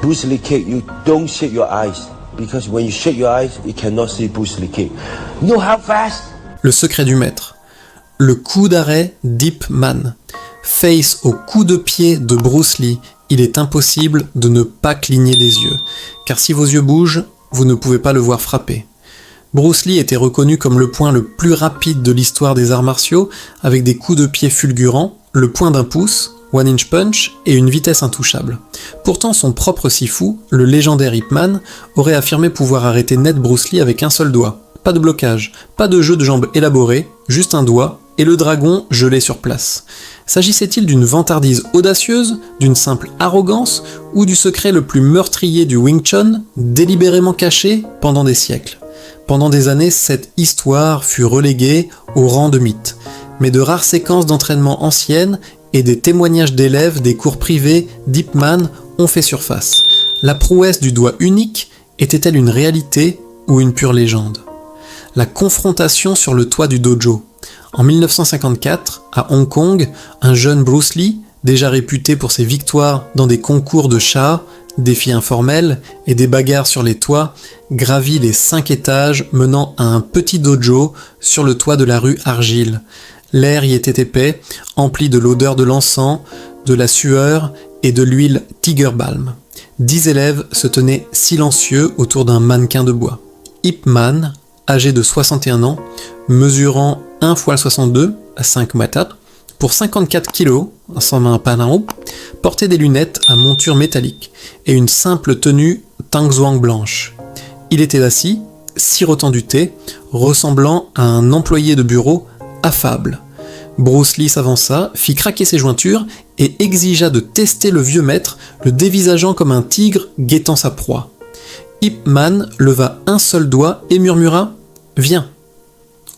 Bruce Lee kick, you don't shake your eyes. Because when you shake your eyes, you cannot see Bruce Lee kick. You know how fast? Le secret du maître. Le coup d'arrêt d'Ip Man. Face au coup de pied de Bruce Lee, il est impossible de ne pas cligner des yeux. Car si vos yeux bougent, vous ne pouvez pas le voir frapper. Bruce Lee était reconnu comme le point le plus rapide de l'histoire des arts martiaux, avec des coups de pied fulgurants, le point d'un pouce, one inch punch, et une vitesse intouchable. Pourtant, son propre sifu, le légendaire Ip Man, aurait affirmé pouvoir arrêter net Bruce Lee avec un seul doigt. Pas de blocage, pas de jeu de jambes élaboré, juste un doigt, et le dragon gelé sur place. S'agissait-il d'une vantardise audacieuse, d'une simple arrogance, ou du secret le plus meurtrier du Wing Chun, délibérément caché pendant des siècles? Pendant des années, cette histoire fut reléguée au rang de mythe, mais de rares séquences d'entraînement anciennes et des témoignages d'élèves des cours privés d'Ip Man ont fait surface. La prouesse du doigt unique était-elle une réalité ou une pure légende? La confrontation sur le toit du dojo. En 1954, à Hong Kong, un jeune Bruce Lee, déjà réputé pour ses victoires dans des concours de chats, défis informels et des bagarres sur les toits, gravit les 5 étages menant à un petit dojo sur le toit de la rue Argyle. L'air y était épais, empli de l'odeur de l'encens, de la sueur et de l'huile Tiger Balm. 10 élèves se tenaient silencieux autour d'un mannequin de bois. Ip Man, âgé de 61 ans, mesurant 1 x 62 à 5 mètres, pour 54 kg, sans main panao, portait des lunettes à monture métallique et une simple tenue tangzhuang blanche. Il était assis, sirotant du thé, ressemblant à un employé de bureau affable. Bruce Lee s'avança, fit craquer ses jointures et exigea de tester le vieux maître, le dévisageant comme un tigre guettant sa proie. Ip Man leva un seul doigt et murmura « Viens ».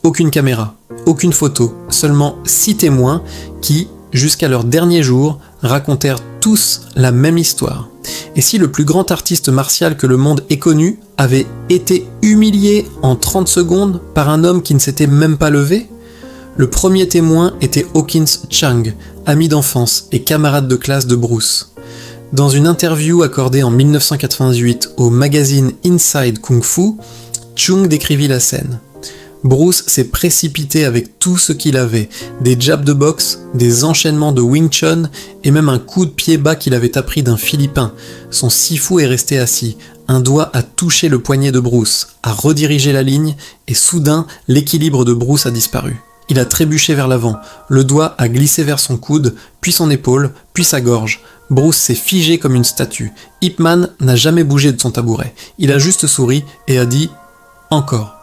Aucune caméra, aucune photo, seulement 6 témoins qui, jusqu'à leur dernier jour, racontèrent tous la même histoire. Et si le plus grand artiste martial que le monde ait connu avait été humilié en 30 secondes par un homme qui ne s'était même pas levé? Le premier témoin était Hawkins Chang, ami d'enfance et camarade de classe de Bruce. Dans une interview accordée en 1988 au magazine Inside Kung Fu, Chung décrivit la scène. Bruce s'est précipité avec tout ce qu'il avait, des jabs de boxe, des enchaînements de Wing Chun et même un coup de pied bas qu'il avait appris d'un Philippin. Son sifu est resté assis, un doigt a touché le poignet de Bruce, a redirigé la ligne et soudain l'équilibre de Bruce a disparu. Il a trébuché vers l'avant, le doigt a glissé vers son coude, puis son épaule, puis sa gorge. Bruce s'est figé comme une statue. Ip Man n'a jamais bougé de son tabouret. Il a juste souri et a dit « Encore ».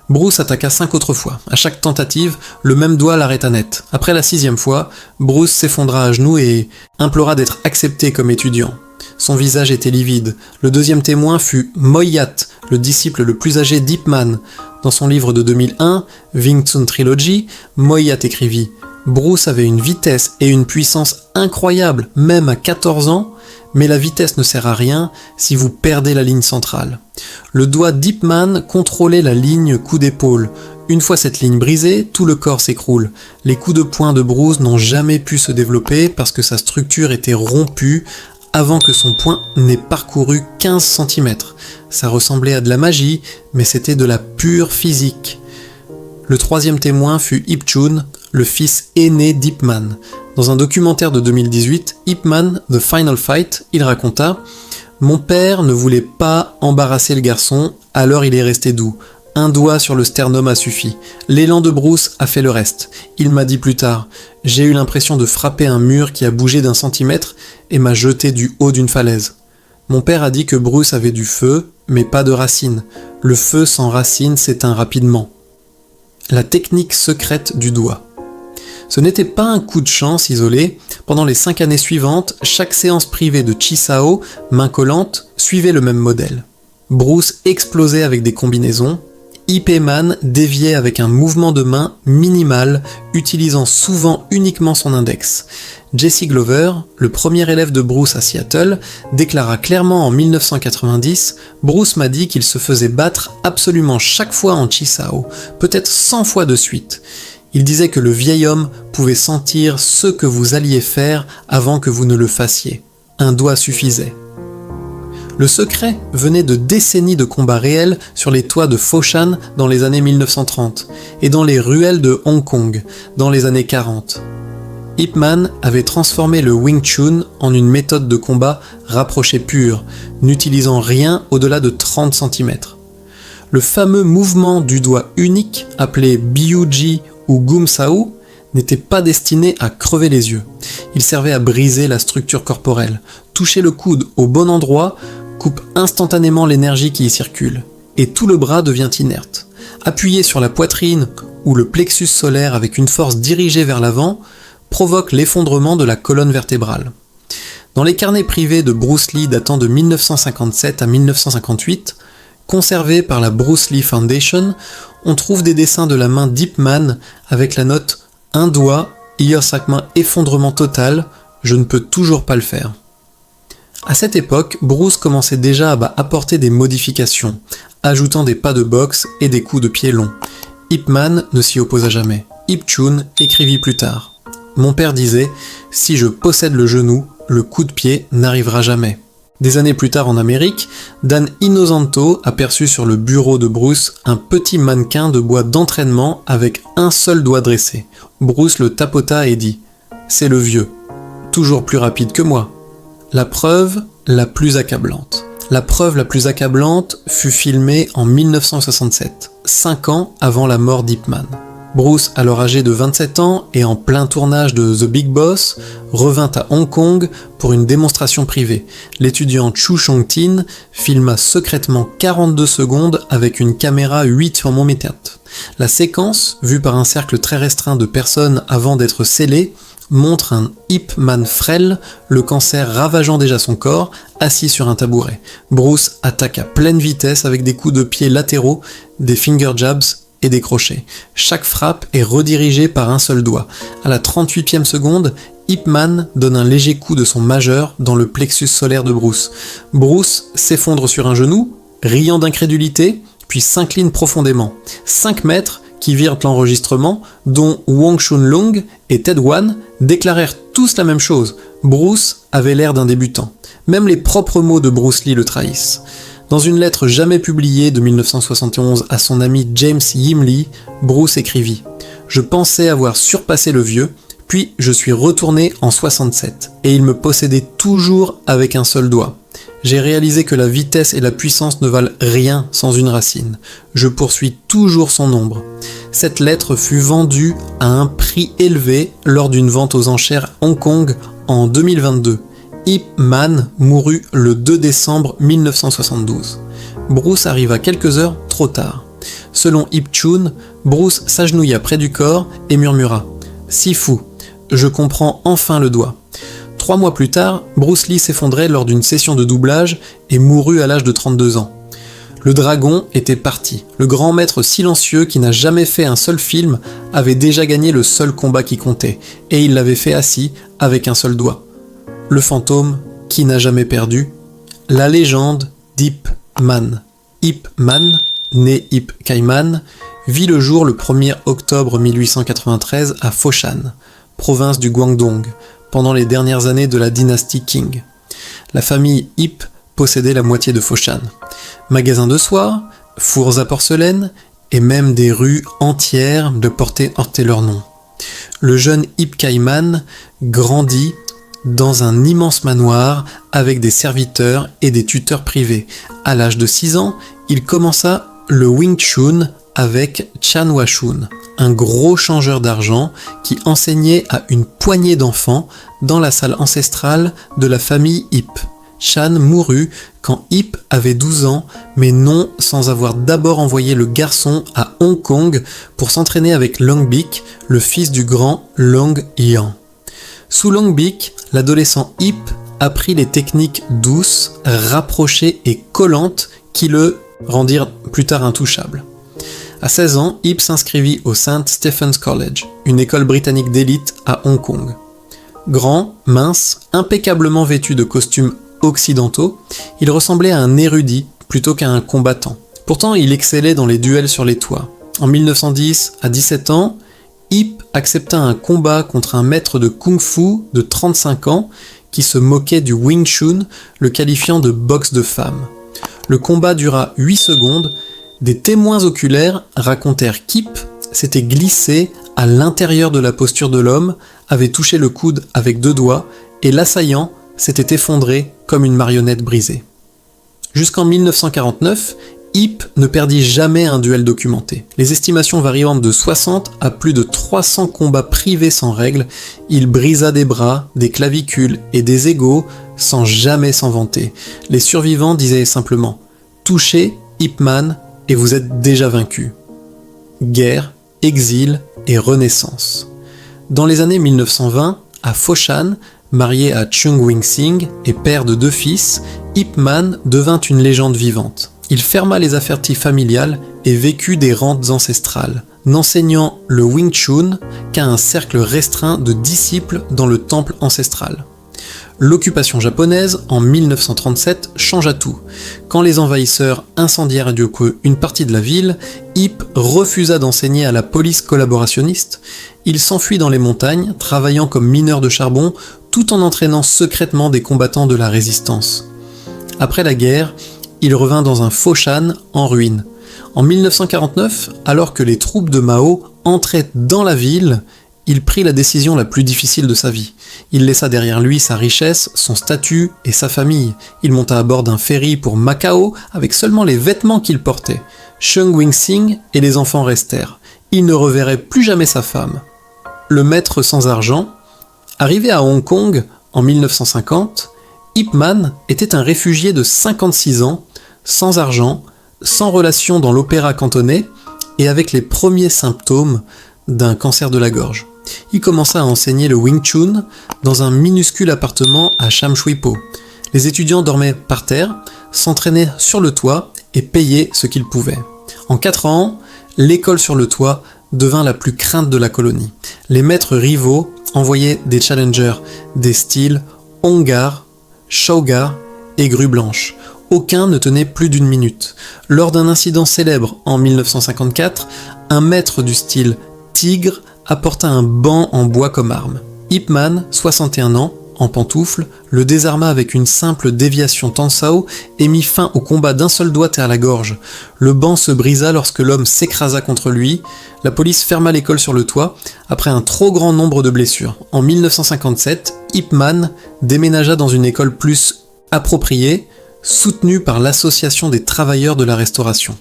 Bruce attaqua 5 autres fois. À chaque tentative, le même doigt l'arrêta net. Après la 6e fois, Bruce s'effondra à genoux et implora d'être accepté comme étudiant. Son visage était livide. Le deuxième témoin fut Moyat, le disciple le plus âgé d'Ip Man. Dans son livre de 2001, Wing Chun Trilogy, Moyat écrivit « Bruce avait une vitesse et une puissance incroyables, même à 14 ans, mais la vitesse ne sert à rien si vous perdez la ligne centrale. Le doigt d'Ip Man contrôlait la ligne coup d'épaule. Une fois cette ligne brisée, tout le corps s'écroule. Les coups de poing de Bruce n'ont jamais pu se développer parce que sa structure était rompue avant que son poing n'ait parcouru 15 cm. Ça ressemblait à de la magie, mais c'était de la pure physique. Le 3e témoin fut Ip Chun, le fils aîné d'Ip Man. Dans un documentaire de 2018, Ip Man, The Final Fight, il raconta « Mon père ne voulait pas embarrasser le garçon, alors il est resté doux. Un doigt sur le sternum a suffi. L'élan de Bruce a fait le reste. Il m'a dit plus tard « J'ai eu l'impression de frapper un mur qui a bougé d'1 centimètre et m'a jeté du haut d'une falaise. » Mon père a dit que Bruce avait du feu, mais pas de racines. Le feu sans racines s'éteint rapidement. La technique secrète du doigt. Ce n'était pas un coup de chance isolé. Pendant les 5 années suivantes, chaque séance privée de Chi Sao, main collante, suivait le même modèle. Bruce explosait avec des combinaisons. Ip Man déviait avec un mouvement de main minimal, utilisant souvent uniquement son index. Jesse Glover, le premier élève de Bruce à Seattle, déclara clairement en 1990 « Bruce m'a dit qu'il se faisait battre absolument chaque fois en Chi Sao, peut-être 100 fois de suite. Il disait que le vieil homme pouvait sentir ce que vous alliez faire avant que vous ne le fassiez. Un doigt suffisait. » Le secret venait de décennies de combats réels sur les toits de Foshan dans les années 1930 et dans les ruelles de Hong Kong dans les années 40. Ip Man avait transformé le Wing Chun en une méthode de combat rapprochée pure, n'utilisant rien au-delà de 30 cm. Le fameux mouvement du doigt unique, appelé Biuji ou Gum Sao, n'était pas destiné à crever les yeux. Il servait à briser la structure corporelle. Toucher le coude au bon endroit coupe instantanément l'énergie qui y circule, et tout le bras devient inerte. Appuyer sur la poitrine ou le plexus solaire avec une force dirigée vers l'avant provoque l'effondrement de la colonne vertébrale. Dans les carnets privés de Bruce Lee datant de 1957 à 1958, conservés par la Bruce Lee Foundation, on trouve des dessins de la main d'Ip Man avec la note « Un doigt, hier sa main effondrement total, je ne peux toujours pas le faire ». À cette époque, Bruce commençait déjà à apporter des modifications, ajoutant des pas de boxe et des coups de pied longs. Ip Man ne s'y opposa jamais. Ip Chun écrivit plus tard: mon père disait « Si je possède le genou, le coup de pied n'arrivera jamais ». Des années plus tard en Amérique, Dan Inosanto aperçut sur le bureau de Bruce un petit mannequin de bois d'entraînement avec un seul doigt dressé. Bruce le tapota et dit « C'est le vieux, toujours plus rapide que moi ». La preuve la plus accablante. La preuve la plus accablante fut filmée en 1967, 5 ans avant la mort d'Ip Man. Bruce, alors âgé de 27 ans et en plein tournage de The Big Boss, revint à Hong Kong pour une démonstration privée. L'étudiant Chu Chong-tin filma secrètement 42 secondes avec une caméra 8 sur mm. La séquence, vue par un cercle très restreint de personnes avant d'être scellée, montre un Ip Man frêle, le cancer ravageant déjà son corps, assis sur un tabouret. Bruce attaque à pleine vitesse avec des coups de pied latéraux, des finger jabs et des crochets. Chaque frappe est redirigée par un seul doigt. À la 38e seconde, Ip Man donne un léger coup de son majeur dans le plexus solaire de Bruce. Bruce s'effondre sur un genou, riant d'incrédulité, puis s'incline profondément. 5 maîtres qui virent l'enregistrement, dont Wong Chun Leung et Ted Wan, déclarèrent tous la même chose. Bruce avait l'air d'un débutant. Même les propres mots de Bruce Lee le trahissent. Dans une lettre jamais publiée de 1971 à son ami James Yim Lee, Bruce écrivit « Je pensais avoir surpassé le vieux, puis je suis retourné en 67, et il me possédait toujours avec un seul doigt. J'ai réalisé que la vitesse et la puissance ne valent rien sans une racine. Je poursuis toujours son ombre. » Cette lettre fut vendue à un prix élevé lors d'une vente aux enchères Hong Kong en 2022. Ip Man mourut le 2 décembre 1972. Bruce arriva quelques heures trop tard. Selon Ip Chun, Bruce s'agenouilla près du corps et murmura « Sifu, je comprends enfin le doigt ». 3 mois plus tard, Bruce Lee s'effondrait lors d'une session de doublage et mourut à l'âge de 32 ans. Le dragon était parti. Le grand maître silencieux qui n'a jamais fait un seul film avait déjà gagné le seul combat qui comptait, et il l'avait fait assis avec un seul doigt. Le fantôme qui n'a jamais perdu, la légende d'Ip Man. Ip Man, né Ip Kaiman, vit le jour le 1er octobre 1893 à Foshan, province du Guangdong, pendant les dernières années de la dynastie Qing. La famille Ip possédait la moitié de Foshan. Magasins de soie, fours à porcelaine, et même des rues entières de portaient leur nom. Le jeune Ip Kaiman grandit dans un immense manoir avec des serviteurs et des tuteurs privés. À l'âge de 6 ans, il commença le Wing Chun avec Chan Washun, un gros changeur d'argent qui enseignait à une poignée d'enfants dans la salle ancestrale de la famille Ip. Chan mourut quand Ip avait 12 ans, mais non sans avoir d'abord envoyé le garçon à Hong Kong pour s'entraîner avec Long Bik, le fils du grand Long Yan. Sous Long Bik, l'adolescent Ip apprit les techniques douces, rapprochées et collantes qui le rendirent plus tard intouchable. À 16 ans, Ip s'inscrivit au St. Stephen's College, une école britannique d'élite à Hong Kong. Grand, mince, impeccablement vêtu de costumes occidentaux, il ressemblait à un érudit plutôt qu'à un combattant. Pourtant, il excellait dans les duels sur les toits. En 1910, à 17 ans, Ip accepta un combat contre un maître de kung-fu de 35 ans qui se moquait du Wing Chun, le qualifiant de boxe de femme. Le combat dura 8 secondes. Des témoins oculaires racontèrent qu'Ip s'était glissé à l'intérieur de la posture de l'homme, avait touché le coude avec 2 doigts et l'assaillant s'était effondré comme une marionnette brisée. Jusqu'en 1949, Ip ne perdit jamais un duel documenté. Les estimations variant de 60 à plus de 300 combats privés sans règle, il brisa des bras, des clavicules et des égaux sans jamais s'en vanter. Les survivants disaient simplement « Touchez Ip Man et vous êtes déjà vaincu ». Guerre, exil et renaissance. Dans les années 1920, à Foshan, marié à Chung Wing-sing et père de 2 fils, Ip Man devint une légende vivante. Il ferma les affaires familiales et vécut des rentes ancestrales, n'enseignant le Wing Chun qu'à un cercle restreint de disciples dans le temple ancestral. L'occupation japonaise, en 1937, changea tout. Quand les envahisseurs incendièrent une partie de la ville, Ip refusa d'enseigner à la police collaborationniste. Il s'enfuit dans les montagnes, travaillant comme mineur de charbon, tout en entraînant secrètement des combattants de la résistance. Après la guerre, il revint dans un Foshan en ruine. En 1949, alors que les troupes de Mao entraient dans la ville, il prit la décision la plus difficile de sa vie. Il laissa derrière lui sa richesse, son statut et sa famille. Il monta à bord d'un ferry pour Macao avec seulement les vêtements qu'il portait. Chung Wing-sing et les enfants restèrent. Il ne reverrait plus jamais sa femme. Le maître sans argent, arrivé à Hong Kong en 1950, Ip Man était un réfugié de 56 ans, sans argent, sans relation dans l'opéra cantonais et avec les premiers symptômes d'un cancer de la gorge. Il commença à enseigner le Wing Chun dans un minuscule appartement à Sham Shui Po. Les étudiants dormaient par terre, s'entraînaient sur le toit et payaient ce qu'ils pouvaient. En 4 ans, l'école sur le toit devint la plus crainte de la colonie. Les maîtres rivaux envoyaient des challengers des styles Ongar, Shaugar et Grue Blanche. Aucun ne tenait plus d'1 minute. Lors d'un incident célèbre en 1954, un maître du style Tigre apporta un banc en bois comme arme. Ip Man, 61 ans, en pantoufles, le désarma avec une simple déviation Tansao et mit fin au combat d'un seul doigt à la gorge. Le banc se brisa lorsque l'homme s'écrasa contre lui. La police ferma l'école sur le toit après un trop grand nombre de blessures. En 1957, Ip Man déménagea dans une école plus appropriée, soutenue par l'Association des travailleurs de la restauration.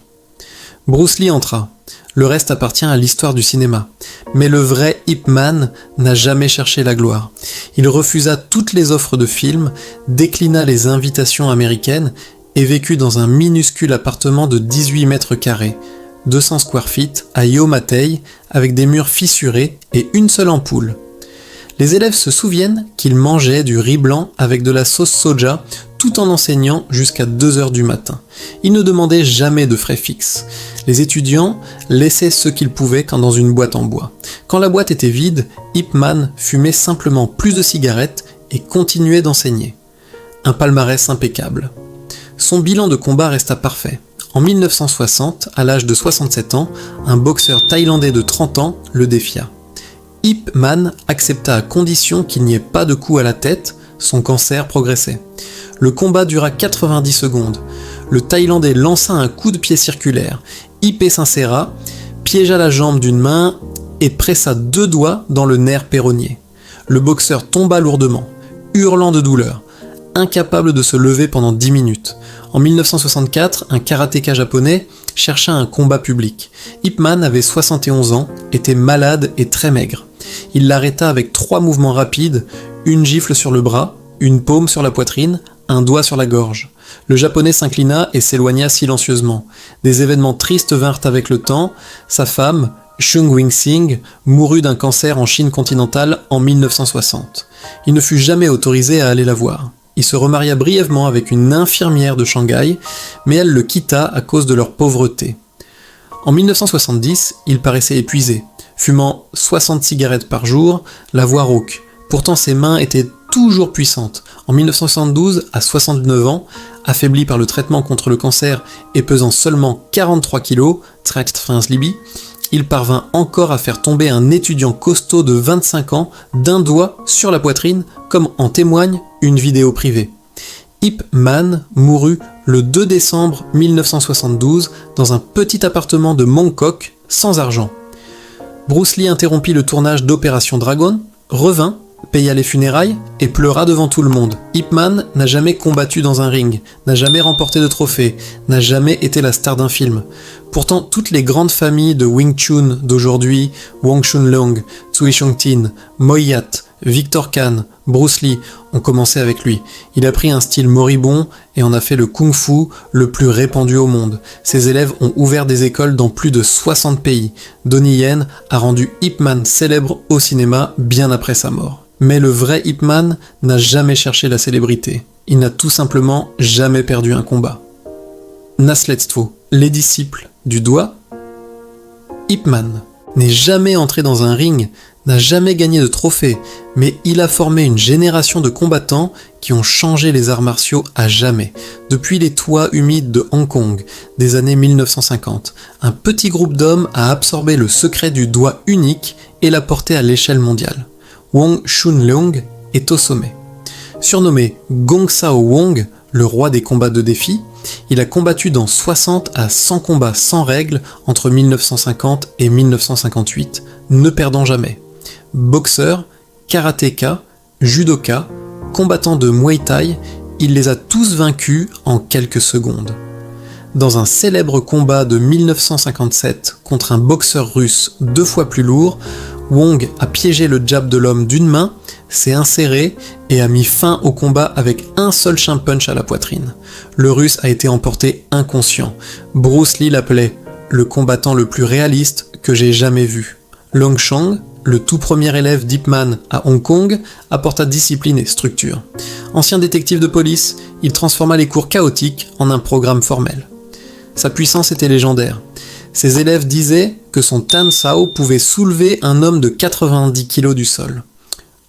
Bruce Lee entra. Le reste appartient à l'histoire du cinéma. Mais le vrai Ip Man n'a jamais cherché la gloire. Il refusa toutes les offres de films, déclina les invitations américaines et vécut dans un minuscule appartement de 18 mètres carrés, 200 square feet, à Yo Ma Tei, avec des murs fissurés et une seule ampoule. Les élèves se souviennent qu'il mangeait du riz blanc avec de la sauce soja tout en enseignant jusqu'à 2h du matin. Il ne demandait jamais de frais fixes. Les étudiants laissaient ce qu'ils pouvaient quand dans une boîte en bois. Quand la boîte était vide, Ip Man fumait simplement plus de cigarettes et continuait d'enseigner. Un palmarès impeccable. Son bilan de combat resta parfait. En 1960, à l'âge de 67 ans, un boxeur thaïlandais de 30 ans le défia. Ip Man accepta à condition qu'il n'y ait pas de coup à la tête, son cancer progressait. Le combat dura 90 secondes. Le Thaïlandais lança un coup de pied circulaire. Ip s'inséra, piégea la jambe d'une main et pressa 2 doigts dans le nerf péronnier. Le boxeur tomba lourdement, hurlant de douleur, incapable de se lever pendant 10 minutes. En 1964, un karatéka japonais chercha un combat public. Ip Man avait 71 ans, était malade et très maigre. Il l'arrêta avec 3 mouvements rapides, une gifle sur le bras, une paume sur la poitrine, un doigt sur la gorge. Le japonais s'inclina et s'éloigna silencieusement. Des événements tristes vinrent avec le temps. Sa femme, Chung Wing-sing, mourut d'un cancer en Chine continentale en 1960. Il ne fut jamais autorisé à aller la voir. Il se remaria brièvement avec une infirmière de Shanghai, mais elle le quitta à cause de leur pauvreté. En 1970, il paraissait épuisé, fumant 60 cigarettes par jour, la voix rauque. Pourtant ses mains étaient toujours puissantes. En 1972, à 69 ans, affaibli par le traitement contre le cancer et pesant seulement 43 kg, il parvint encore à faire tomber un étudiant costaud de 25 ans d'un doigt sur la poitrine, comme en témoigne une vidéo privée. Ip Man mourut le 2 décembre 1972 dans un petit appartement de Mongkok sans argent. Bruce Lee interrompit le tournage d'Opération Dragon, revint, paya les funérailles et pleura devant tout le monde. Ip Man n'a jamais combattu dans un ring, n'a jamais remporté de trophée, n'a jamais été la star d'un film. Pourtant, toutes les grandes familles de Wing Chun d'aujourd'hui, Wong Chun Leung, Tsui Chong Tin, Moy Yat, Victor Khan, Bruce Lee ont commencé avec lui. Il a pris un style moribond et en a fait le kung-fu le plus répandu au monde. Ses élèves ont ouvert des écoles dans plus de 60 pays. Donnie Yen a rendu Ip Man célèbre au cinéma bien après sa mort. Mais le vrai Ip Man n'a jamais cherché la célébrité. Il n'a tout simplement jamais perdu un combat. Nasledstvo, les disciples du doigt. Ip Man n'est jamais entré dans un ring, n'a jamais gagné de trophée, mais il a formé une génération de combattants qui ont changé les arts martiaux à jamais. Depuis les toits humides de Hong Kong, des années 1950, un petit groupe d'hommes a absorbé le secret du doigt unique et l'a porté à l'échelle mondiale. Wong Chun Leung est au sommet. Surnommé Gong Sao Wong, le roi des combats de défi, il a combattu dans 60 à 100 combats sans règles entre 1950 et 1958, ne perdant jamais. Boxeur, karatéka, judoka, combattant de Muay Thai, il les a tous vaincus en quelques secondes. Dans un célèbre combat de 1957 contre un boxeur russe 2 fois plus lourd, Wong a piégé le jab de l'homme d'une main, s'est inséré et a mis fin au combat avec un seul shin punch à la poitrine. Le russe a été emporté inconscient. Bruce Lee l'appelait le combattant le plus réaliste que j'ai jamais vu. Long Chong, le tout premier élève d'Ip Man à Hong Kong, apporta discipline et structure. Ancien détective de police, il transforma les cours chaotiques en un programme formel. Sa puissance était légendaire. Ses élèves disaient que son Tan Sao pouvait soulever un homme de 90 kg du sol.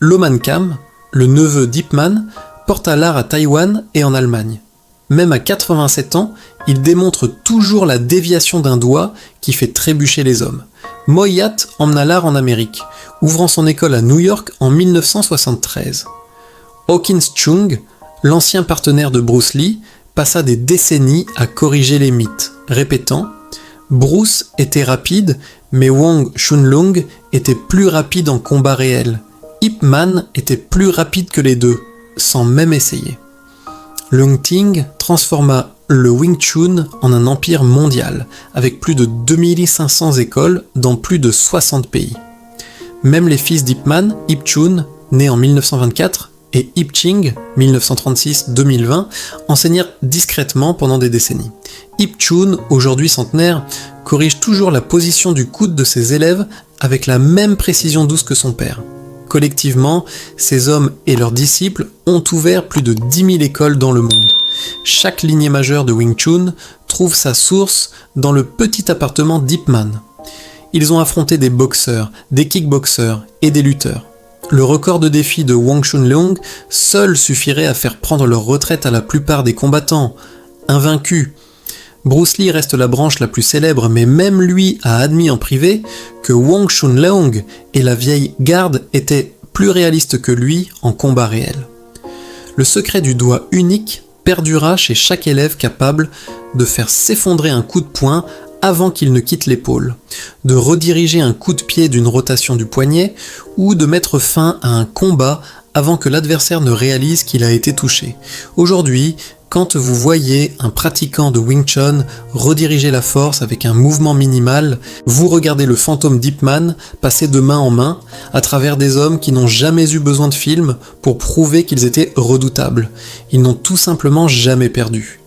Lo Man Kam, le neveu d'Ip Man, porta l'art à Taïwan et en Allemagne. Même à 87 ans, il démontre toujours la déviation d'un doigt qui fait trébucher les hommes. Moy Yat emmena l'art en Amérique, ouvrant son école à New York en 1973. Hawkins Chung, l'ancien partenaire de Bruce Lee, passa des décennies à corriger les mythes, répétant « Bruce était rapide, mais Wong Chun Leung était plus rapide en combat réel. Ip Man était plus rapide que les deux, sans même essayer. » Leung Ting transforma le Wing Chun en un empire mondial, avec plus de 2500 écoles dans plus de 60 pays. Même les fils d'Ip Man, Ip Chun, né en 1924, et Ip Ching, 1936-2020, enseignèrent discrètement pendant des décennies. Ip Chun, aujourd'hui centenaire, corrige toujours la position du coude de ses élèves avec la même précision douce que son père. Collectivement, ces hommes et leurs disciples ont ouvert plus de 10 000 écoles dans le monde. Chaque lignée majeure de Wing Chun trouve sa source dans le petit appartement d'Ip Man. Ils ont affronté des boxeurs, des kickboxeurs et des lutteurs. Le record de défi de Wong Chun Leung seul suffirait à faire prendre leur retraite à la plupart des combattants, invaincus. Bruce Lee reste la branche la plus célèbre, mais même lui a admis en privé que Wong Chun Leung et la vieille garde étaient plus réalistes que lui en combat réel. Le secret du doigt unique perdura chez chaque élève capable de faire s'effondrer un coup de poing avant qu'il ne quitte l'épaule, de rediriger un coup de pied d'une rotation du poignet ou de mettre fin à un combat avant que l'adversaire ne réalise qu'il a été touché. Aujourd'hui, quand vous voyez un pratiquant de Wing Chun rediriger la force avec un mouvement minimal, vous regardez le fantôme d'Ip Man passer de main en main à travers des hommes qui n'ont jamais eu besoin de film pour prouver qu'ils étaient redoutables. Ils n'ont tout simplement jamais perdu.